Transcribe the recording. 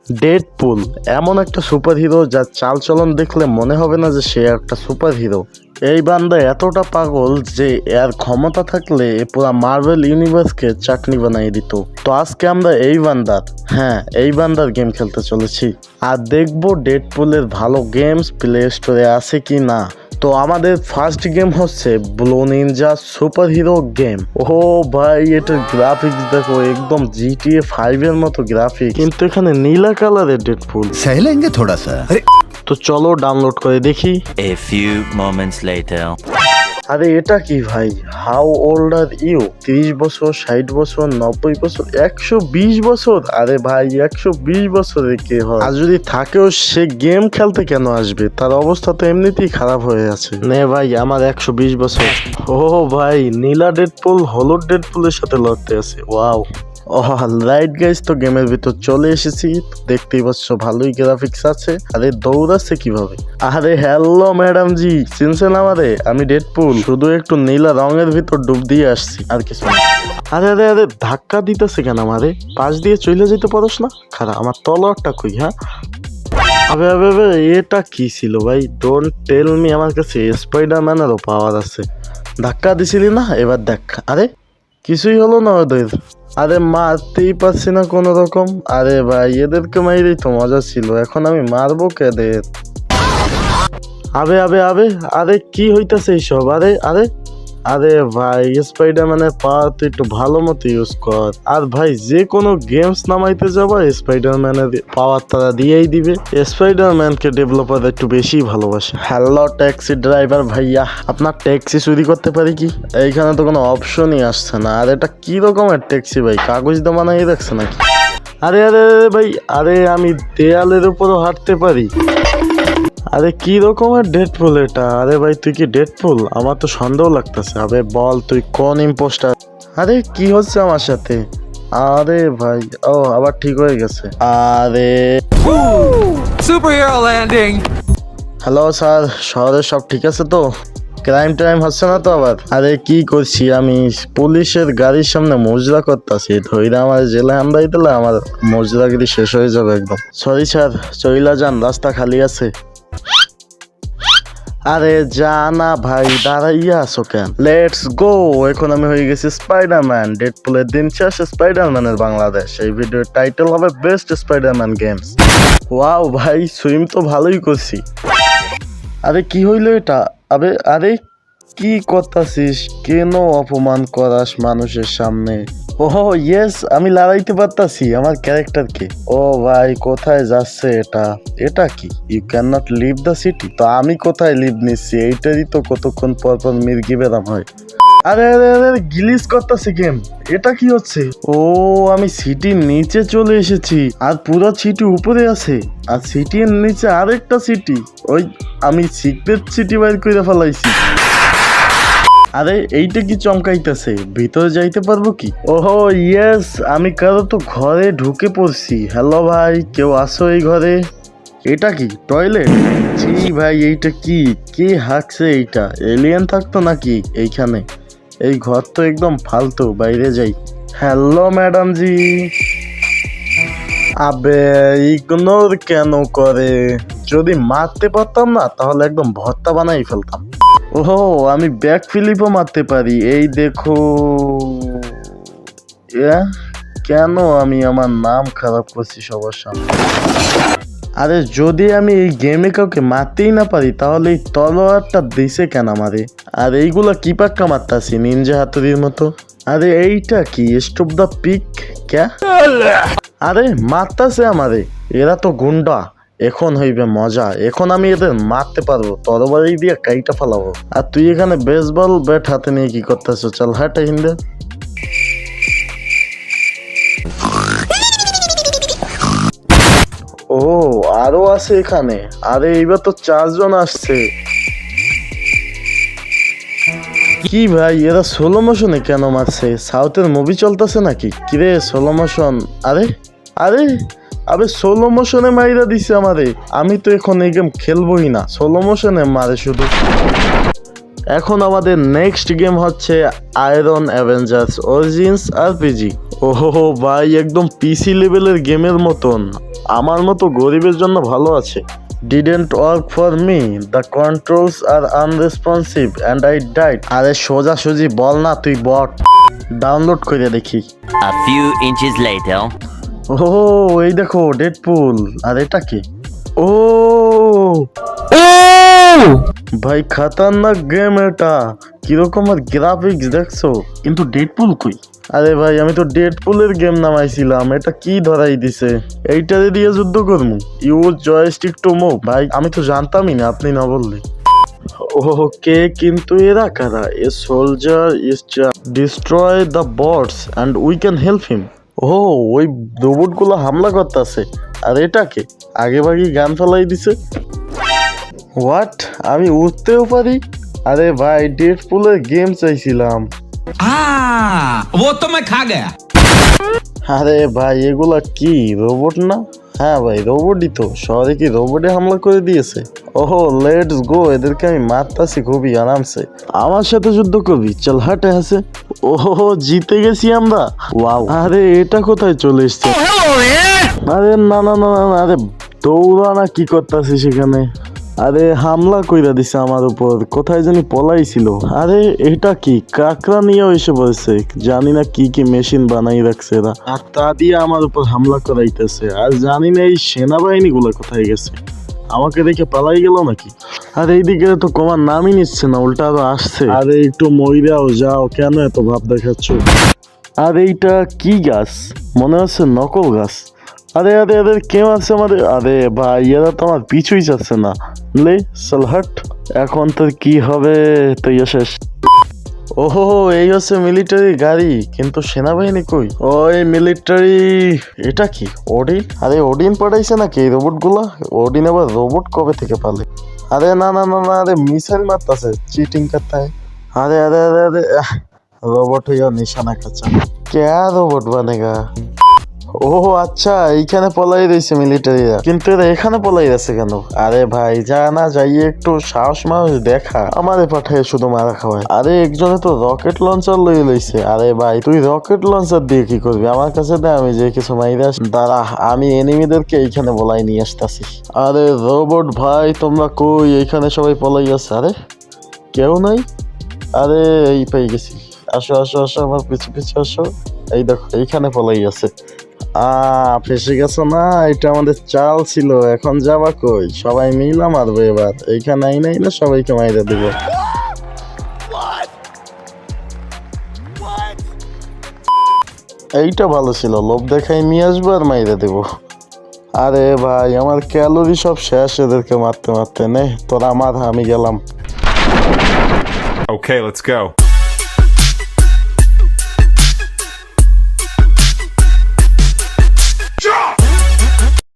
Deadpool এমন একটা super hero যার চালচলন দেখলে মনে হবে না যে সে একটা সুপার হিরো। এই বান্দা এতটা পাগল যে এর ক্ষমতা থাকলে পুরো মার্ভেল ইউনিভার্সকে চাটনি বানিয়ে দিত। তো আজকে আমরা এই বান্দার গেম খেলতে চলেছি আর দেখবো ডেডপুলের ভালো গেমস প্লে স্টোরে আছে কি না। তো আমাদের ফার্স্ট গেম হচ্ছে blue ninja super hero game. ও ভাই, এটার গ্রাফিক্স দেখো, একদম GTA 5 এর মতো গ্রাফিক্স, কিন্তু এখানে নীলা কালারের ডেডপুল। सहलेंगे थोड़ा सा। তো চলো ডাউনলোড করে দেখি। A few moments later. আরে এটা কি ভাই, হাউ ওল্ড আর ইউ? 30 বছর, 60 বছর, 90 বছর, 120 বছর? আরে ভাই 120 বছরে কে হয়? আর যদি থাকেও সে গেম খেলতে কেন আসবে? তার অবস্থা তো এমনিতেই খারাপ হয়ে আছে। নে ভাই, আমার 120 বছর। ও ভাই, নীলা ডেডপুল হলুদ ডেডপুলের সাথে লড়তে আছে। ওয়াও। রাইট গাইস, তো গেমের ভিতর চলে এসেছি। দেখতেই পাচ্ছ ভালোই গ্রাফিক্স আছে। আরে দৌড়াচ্ছে কিভাবে? আরে হ্যালো ম্যাডাম জি, চিনছেন আমারে? আমি ডেডপুল, শুধু একটু নীলা রঙের ভিতর ডুব দিয়ে আসছি, আর কিছু না। আরে আরে আরে, ধাক্কা দিতেছে কেন আমারে? পাশ দিয়ে চলে যেতে পারোস না? খারাপ, আমার তলোয়ারটা কই? হ্যাঁ, আবে আবে আবে, এটা কি ছিল ভাই? ডোন্ট টেল মি আমার কাছে স্পাইডারম্যানেরও পাওয়ার আছে। ধাক্কা দিছিলি না? এবার দেখ। আরে কিছুই হলো না ওদের। আরে মারতেই পারছি না কোনো রকম। আরে ভাই, এদেরকে মাইরেই তো মজা ছিল, এখন আমি মারবো কেদের? আবে আবে আবে, আরে কি হইতাছে এইসব? আরে আরে আরে ভাই, স্পাইডারম্যানের পাওয়ার তো একটু ভালো মতো ইউজ কর। আর ভাই, যে কোনো গেমস নামাইতে যাবা স্পাইডারম্যানের পাওয়ার তারা দিয়েই দিবে। স্পাইডারম্যানকে ডেভেলপার একটু বেশি ভালোবাসে। হ্যালো ট্যাক্সি ড্রাইভার ভাইয়া, আপনার ট্যাক্সি চুরি করতে পারি কি? এইখানে তো কোনো অপশনই আসছে না। আর এটা কি রকমের ট্যাক্সি ভাই? কাগজ দিয়ে বানাই রাখছে নাকি? আরে আরে আরে ভাই, আরে আমি দেয়ালের উপরও হাঁটতে পারি। আরে কি রকমের ডেডপুল এটা? আরে ভাই, তুই কি ডেডপুল? আমার তো সন্দেহ লাগতেছে। আবে বল, তুই কোন ইম্পোস্টার? আরে কি হচ্ছে আমার সাথে? আরে ভাই, ও আবার ঠিক হয়ে গেছে। আরে Superhero landing! হ্যালো স্যার, শহরে সব ঠিক আছে তো? ক্রাইম টাইম হচ্ছে না তো আবার? আরে কি করছি আমি, পুলিশের গাড়ির সামনে মজরা করতেছি, ধৈর্য আমার জেলায় আমরাই দিলে আমার মজরাগিরি শেষ হয়ে যাবে একদম। সরি স্যার, চইলা যান, রাস্তা খালি আছে। আরে যা না ভাই, দাঁড়াইয়া আছো কেন? Let's go. এখন আমি হয়ে গেছি স্পাইডারম্যান। ডেডপুলের দিন শেষ, স্পাইডারম্যানের বাংলাদেশ। এই ভিডিওর টাইটেল হবে বেস্ট স্পাইডারম্যান গেমস। ওয়াও ভাই, সুইম তো ভালোই করছি। আরে কি হইলো এটা? আরে আরে কি করতাছিস? কেন অপমান করাস মানুষের সামনে? ওহ ইয়েস, আমি লড়াইতে পারতাছি আমার ক্যারেক্টারকে। ও ভাই, কোথায় যাচ্ছে এটা? এটা কি? You can not leave the city? তো আমি কোথায় লিভ নিচ্ছি? এইটারই তো কতক্ষণ পর পর মির্গি বেরাম হয়। আরে আরে আরে, গিলিস করতেছে গেম। এটা কি হচ্ছে? ও, আমি সিটির নিচে চলে এসেছি, আর পুরো সিটি উপরে আছে, আর সিটির নিচে আরেকটা সিটি। ওই আমি সিক্রেট সিটি বাইর করে ফেলাইছি। আরে এইটা কি চমকাইতেছে? ভিতরে যাইতে পারবো কি? ওহো ইয়েস, আমি কারো তো ঘরে ঢুকে পড়ছি। হ্যালো ভাই, কেউ আসো এই ঘরে? এটা কি টয়লেট? জি ভাই, এইটা কি? কে হাঁকছে? এইটা এলিয়েন থাকতো নাকি এইখানে? এই ঘর তো একদম ফালতু, বাইরে যাই। হ্যালো ম্যাডাম জি। আবে ইগনোর কেন করে? যদি মারতে পারতাম না তাহলে একদম ভর্তা বানাই ফেলতাম। ওহো, আমি ব্যাক ফ্লিপও মারতে পারি, এই দেখো। কেন আমি আমার নাম খারাপ করছি সবার সামনে? আরে যদি আমি এই গেমে কাউকে মারতেই না পারি তাহলে এই তলোয়ারটা দিছে কেন আমারে? আর এইগুলা কি পাক্কা মারতাছি নিনজা হাতুড়ির মতো? আরে এইটা কি স্টপ দ্য পিক? ক্যা? আরে মারতাছে আমারে, এরা তো গুন্ডা। এখন হইবে মজা, এখন আমি এদের মারতে পারবো, তরবারি দিয়ে কাইটা ফেলাবো। আর তুই এখানে বেসবল ব্যাট হাতে নিয়ে কি করতেছ? চল হাঁটা হিন্দে। ও আরো আছে এখানে। আরে এইবার তো 4 জন আসছে। কি ভাই, এরা স্লো মোশনে কেন মারছে? সাউথের মুভি চলতেছে নাকি? কিরে স্লো মোশন? আরে আরে আবে স্লো মোশনে মাইরা দিছে আমারে। আমি তো এখন এই গেম খেলবোই না, স্লো মোশনে মারে শুধু। এখন আমাদের নেক্সট গেম হচ্ছে আয়রন অ্যাভেঞ্জার্স অরিজিনস আরপিজি। ওহো ভাই, একদম পিসি লেভেলের গেমের মতন। আমার মতো গরিবের জন্য ভালো আছে। Didn't work for me. The controls are unresponsive and I died. আরে সোজাসুজি বল না তুই বট। ডাউনলোড করে দেখি। A few inches later. ও এই দেখো ডেডপুল। আর এটা কি? ও ভাই খতরনাক গেম এটা। কিরকম আর গ্রাফিক্স দেখছো, কিন্তু ডেডপুল কই? আরে ভাই আমি তো ডেডপুলের গেম নামাইছিলাম, এটা কি ধরাই দিছে? এইটারে দিয়ে যুদ্ধ করবো? Use joystick to move. ভাই আমি তো জানতামই না, আপনি না বললে। ওকে, কিন্তু এরা কারা? A soldier is destroy the bots and we can help him. ও ওই রোবট গুলো হামলা করতেছে। আর এটাকে আগে ভাগে গান ফেলাই দিছে। হোয়াট, আমি উঠতেও পারি? আরে ভাই ডেডপুলের গেম চাইছিলাম। वो तो मैं खा गया। আরে ভাই এগুলা কি রোবট না? হ্যাঁ ভাই রোবটই তো। শহরে কি রোবটে হামলা করে দিয়েছে? ওহো লেটস গো, এদেরকে আমি মারতাছি খুবই আরামসে। আমার সাথে যুদ্ধ করবি? চল হাটে হাসে। ওহো জিতে গেছি আমরা। ওয়াও, আরে এটা কোথায় চলে এসছে? আরে না না না না, আরে দৌড়া না, কি করতেছি সেখানে? আরে হামলা কইরা দিছে আমার উপর, কোথায় জানি পলাইছিল। আরে এটা কি কাকড়া নিয়ে এসে বলছে, জানি না কি কি মেশিন বানাই রাখছে এরা, আর তা দিয়ে আমার উপর হামলা করাইতেছে। আর জানি না এই সেনাবাহিনী গুলা কোথায় গেছে, আমাকে দেখে পালাই গেল নাকি? আর এইদিকে তো কমার নামই নিচ্ছে না, উল্টা আরো আসছে। আরে একটু মইরাও যাও, কেন এত ভাব দেখাচ্ছ? আর এইটা কি গাছ? মনে হচ্ছে নকল গাছ। আরে আরে আরে কেউ আছে আমাদের? আরে ভাই এরা তো আমার পিছুই যাচ্ছে না। লে সালহাট, এখন তোর কি হবে? তো শেষ। ওহো এই হচ্ছে মিলিটারি গাড়ি, কিন্তু সেনাবাহিনী কই? ওই মিলিটারি। এটা কি ওডিন? আরে ওডিন পাঠাইছে নাকি এই রোবট গুলা? ওডিন আবার রোবট কবে থেকে পালে? আরে না না না না, আরে মিসাইল মারতাছে, চিটিং করতে। আরে আরে আরে আরে রোবট হইয়া নিশানা কাছা। কে রোবট বানেগা? ও আচ্ছা, এইখানে পলাই রয়েছে মিলিটারিরা, কিন্তু এরা এখানে পলাই আছে কেন? আরে ভাই যা না যাইয়ে একটু সাহস মাহস দেখা, আমারে পাঠায় শুধু মারা খাওয়ায়। আরে একজনে তো রকেট লঞ্চার লই লইছে। আরে ভাই তুই রকেট লঞ্চার দিয়ে কি করবি? আমার কাছে দে, আমি যে কিছু মাইরা দাঁড়া, আমি এনিমিদেরকে এইখানে বলাই নিয়ে আসতেছি। আরে রোবট ভাই তোমরা কই? এইখানে সবাই পলাই আছে। আরে কেউ নাই। আরে এই পেয়ে গেছি, আসো আসো আসো, আমার পিছু পিছু আসো। এই দেখো এইখানে পলাই আছে। ফেসে গেছো না? এটা আমাদের চাল ছিল, এখন যাবা কই? সবাই মিলা মারবো এবার। এইখানে আই নাই না, সবাইকে মাইরে দিব। এইটা ভালো ছিল, লোভ দেখাই নিয়ে আসবো আর মাইরে দেব। আরে ভাই আমার ক্যালোরি সব শেষ এদেরকে মারতে মারতে। নে তোরা মার, আমি গেলাম। Okay, let's go.